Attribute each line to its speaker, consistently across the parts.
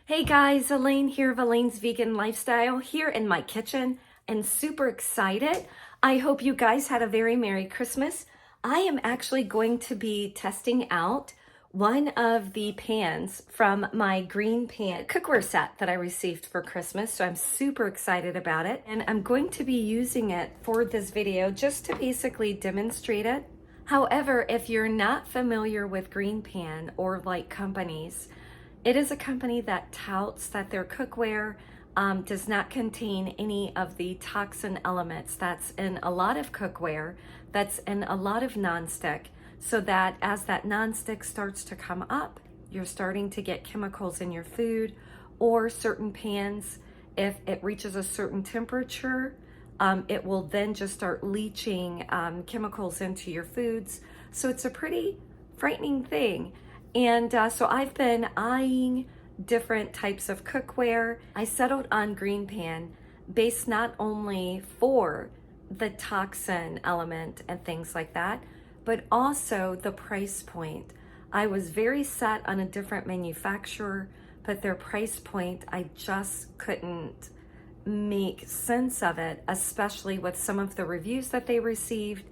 Speaker 1: Hey guys, Elaine here of Elaine's Vegan Lifestyle here in my kitchen and super excited. I hope you guys had a very Merry Christmas. I am actually going to be testing out one of the pans from my green pan cookware set that I received for Christmas. So I'm super excited about it. And I'm going to be using it for this video just to basically demonstrate it. However, if you're not familiar with Green Pan or like companies, it is a company that touts that their cookware does not contain any of the toxin elements that's in a lot of cookware, that's in a lot of nonstick, so that as that nonstick starts to come up, you're starting to get chemicals in your food, or certain pans, if it reaches a certain temperature, it will then just start leaching chemicals into your foods. So it's a pretty frightening thing. And so I've been eyeing different types of cookware. I settled on Green Pan based not only for the toxin element and things like that, but also the price point. I was very set on a different manufacturer, but their price point, I just couldn't make sense of it, especially with some of the reviews that they received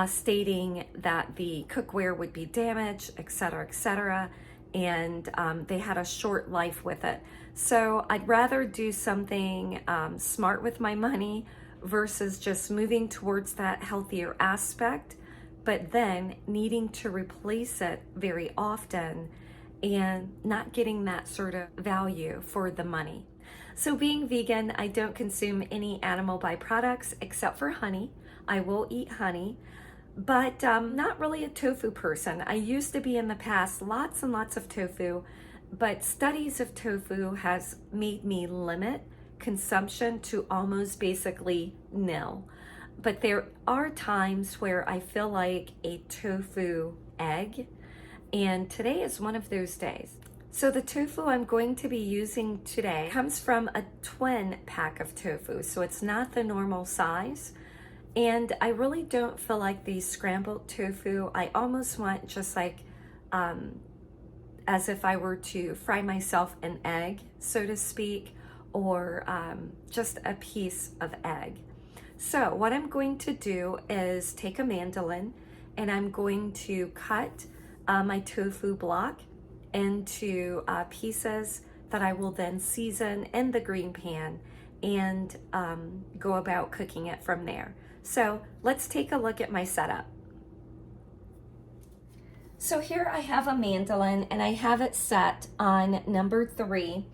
Speaker 1: stating that the cookware would be damaged, etc., and they had a short life with it. So I'd rather do something smart with my money versus just moving towards that healthier aspect, but then needing to replace it very often and not getting that sort of value for the money. So being vegan, I don't consume any animal byproducts except for honey. I will eat honey, but not really a tofu person. I used to be in the past, lots and lots of tofu, but studies of tofu has made me limit consumption to almost basically nil. But there are times where I feel like a tofu egg, and today is one of those days. So the tofu I'm going to be using today comes from a twin pack of tofu, so it's not the normal size. And I really don't feel like the scrambled tofu. I almost want just like as if I were to fry myself an egg, so to speak, or just a piece of egg. So what I'm going to do is take a mandolin and I'm going to cut my tofu block into pieces that I will then season in the Green Pan and go about cooking it from there. So let's take a look at my setup. So here I have a mandolin and I have it set on number 3,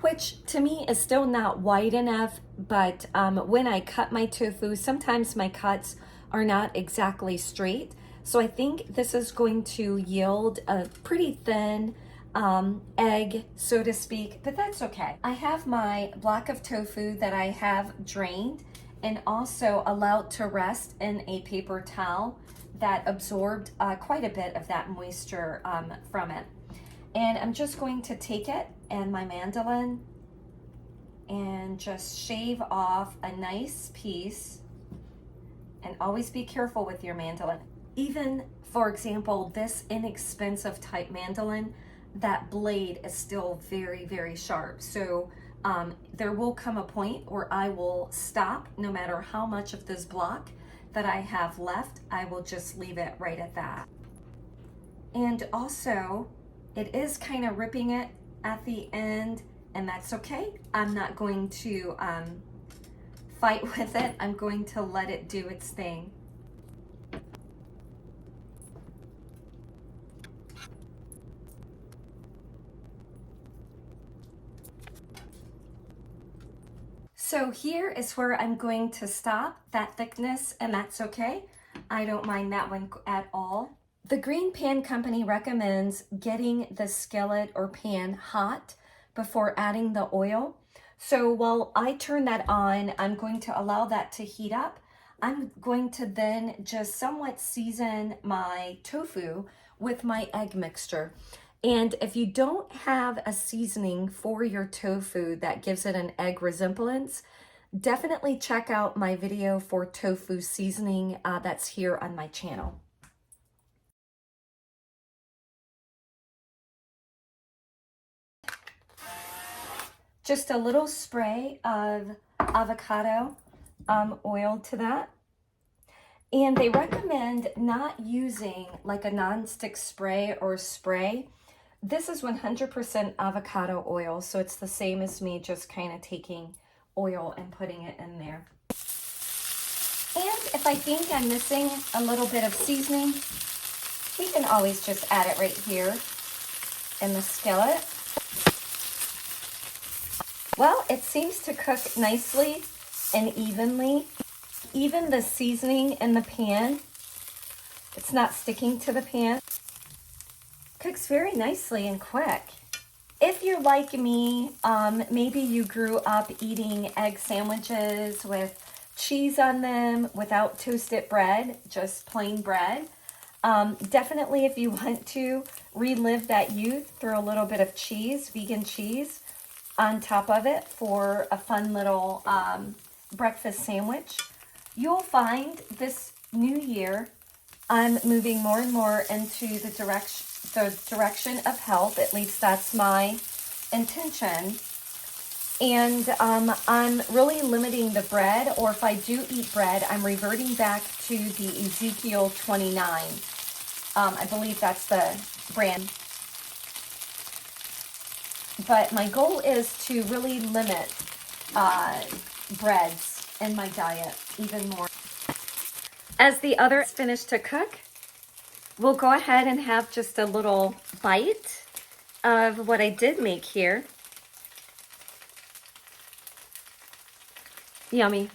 Speaker 1: which to me is still not wide enough, but when I cut my tofu, sometimes my cuts are not exactly straight. So I think this is going to yield a pretty thin egg, so to speak, but that's okay. I have my block of tofu that I have drained and also allowed to rest in a paper towel that absorbed quite a bit of that moisture from it. And I'm just going to take it and my mandolin and just shave off a nice piece. And always be careful with your mandolin. Even, for example, this inexpensive type mandolin, that blade is still very, very sharp. So there will come a point where I will stop. No matter how much of this block that I have left, I will just leave it right at that. And also, it is kind of ripping it at the end, and that's okay. I'm not going to fight with it. I'm going to let it do its thing. So here is where I'm going to stop that thickness, and that's okay. I don't mind that one at all. The Green Pan Company recommends getting the skillet or pan hot before adding the oil. So while I turn that on, I'm going to allow that to heat up. I'm going to then just somewhat season my tofu with my egg mixture. And if you don't have a seasoning for your tofu that gives it an egg resemblance, definitely check out my video for tofu seasoning that's here on my channel. just a little spray of avocado oil to that. And they recommend not using like a non-stick spray or spray. This is 100% avocado oil, so it's the same as me just kind of taking oil and putting it in there. And if I think I'm missing a little bit of seasoning, we can always just add it right here in the skillet. Well, it seems to cook nicely and evenly. Even the seasoning in the pan, it's not sticking to the pan. Cooks very nicely and quick. If you're like me, maybe you grew up eating egg sandwiches with cheese on them without toasted bread, just plain bread. Definitely if you want to relive that youth, throw a little bit of cheese, vegan cheese, on top of it for a fun little breakfast sandwich. You'll find this new year, I'm moving more and more into the direction of health. At least that's my intention. And I'm really limiting the bread, or if I do eat bread, I'm reverting back to the Ezekiel 29. I believe that's the brand. But my goal is to really limit breads in my diet even more. As the others finish to cook, we'll go ahead and have just a little bite of what I did make here. Yummy.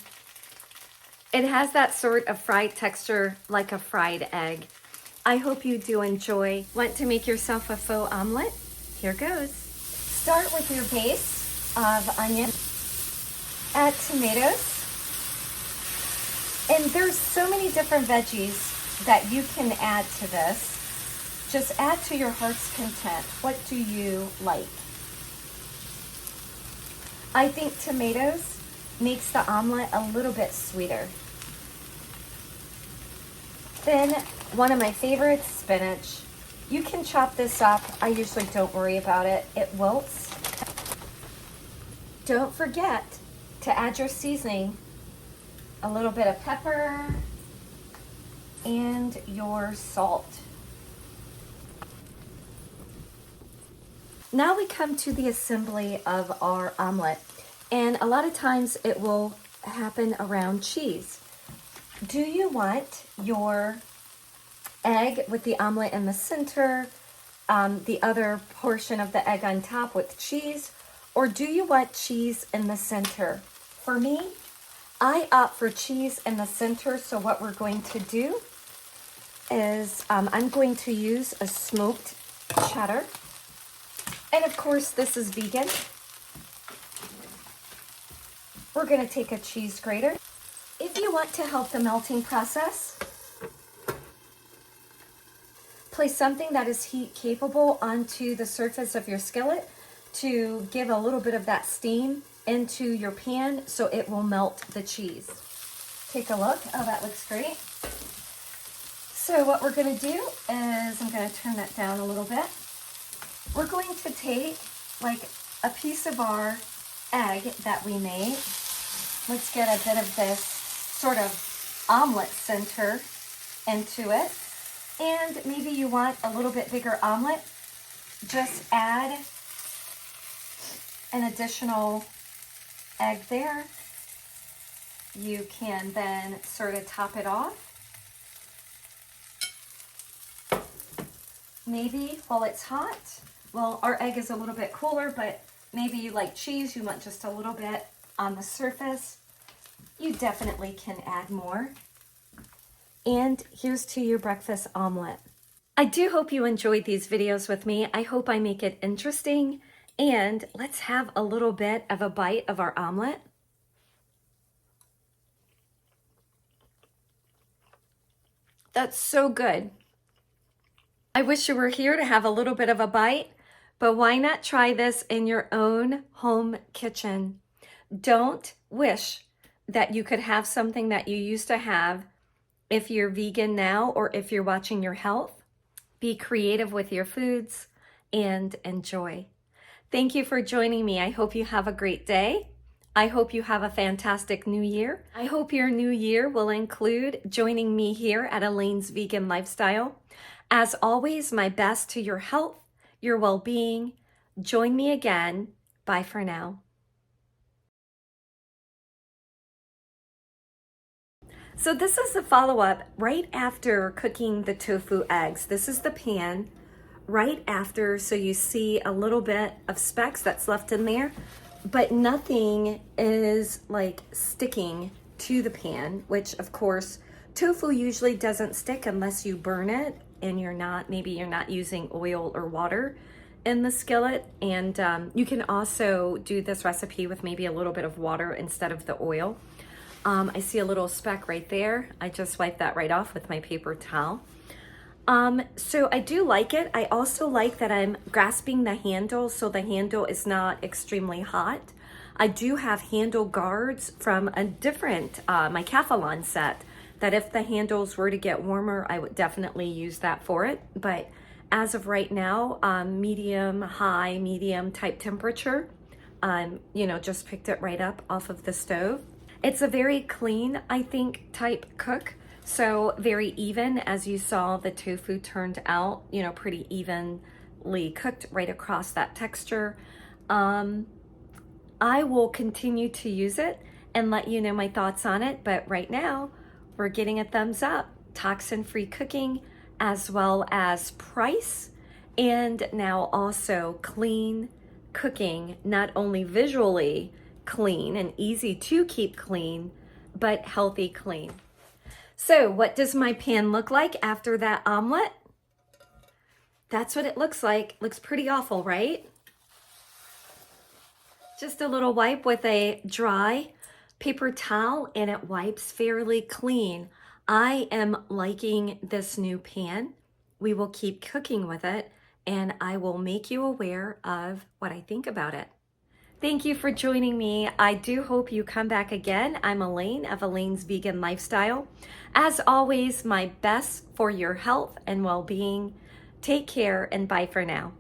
Speaker 1: It has that sort of fried texture like a fried egg. I hope you do enjoy. Want to make yourself a faux omelet? Here goes. Start with your base of onion. Add tomatoes. And there's so many different veggies that you can add to this. Just add to your heart's content. What do you like? I think tomatoes makes the omelet a little bit sweeter. Then one of my favorites, spinach. You can chop this up. I usually don't worry about it. It wilts. Don't forget to add your seasoning. A little bit of pepper and your salt. Now we come to the assembly of our omelet, and a lot of times it will happen around cheese. Do you want your egg with the omelet in the center, the other portion of the egg on top with cheese, or do you want cheese in the center? For me, I opt for cheese in the center, so what we're going to do is I'm going to use a smoked cheddar. And of course, this is vegan. We're going to take a cheese grater. If you want to help the melting process, place something that is heat capable onto the surface of your skillet to give a little bit of that steam into your pan so it will melt the cheese. Take a look. Oh, that looks great. So what we're going to do is I'm going to turn that down a little bit. We're going to take like a piece of our egg that we made. Let's get a bit of this sort of omelet center into it. And maybe you want a little bit bigger omelet. Just add an additional egg there. You can then sort of top it off. Maybe while it's hot, well, our egg is a little bit cooler, but maybe you like cheese, you want just a little bit on the surface. You definitely can add more. And here's to your breakfast omelet. I do hope you enjoyed these videos with me. I hope I make it interesting. And let's have a little bit of a bite of our omelet. That's so good. I wish you were here to have a little bit of a bite, but why not try this in your own home kitchen? Don't wish that you could have something that you used to have if you're vegan now or if you're watching your health. Be creative with your foods and enjoy. Thank you for joining me. I hope you have a great day. I hope you have a fantastic new year. I hope your new year will include joining me here at Elaine's Vegan Lifestyle. As always, my best to your health, your well-being. Join me again. Bye for now. So this is the follow-up right after cooking the tofu eggs. This is the pan right after, so you see a little bit of specks that's left in there, but nothing is like sticking to the pan, which of course tofu usually doesn't stick unless you burn it and maybe you're not using oil or water in the skillet. And you can also do this recipe with maybe a little bit of water instead of the oil. I see a little speck right there. I just wiped that right off with my paper towel. So I do like it. I also like that I'm grasping the handle so the handle is not extremely hot. I do have handle guards from a different, my Calphalon set, that if the handles were to get warmer, I would definitely use that for it. But as of right now, medium, high, medium type temperature, just picked it right up off of the stove. It's a very clean, I think, type cook. So very even, as you saw, the tofu turned out, pretty evenly cooked right across that texture. I will continue to use it and let you know my thoughts on it. But right now, we're getting a thumbs up. Toxin-free cooking, as well as price, and now also clean cooking, not only visually clean and easy to keep clean, but healthy clean. So what does my pan look like after that omelet? That's what it looks like. Looks pretty awful, right? Just a little wipe with a dry paper towel and it wipes fairly clean. I am liking this new pan. We will keep cooking with it and I will make you aware of what I think about it. Thank you for joining me. I do hope you come back again. I'm Elaine of Elaine's Vegan Lifestyle. As always, my best for your health and well-being. Take care and bye for now.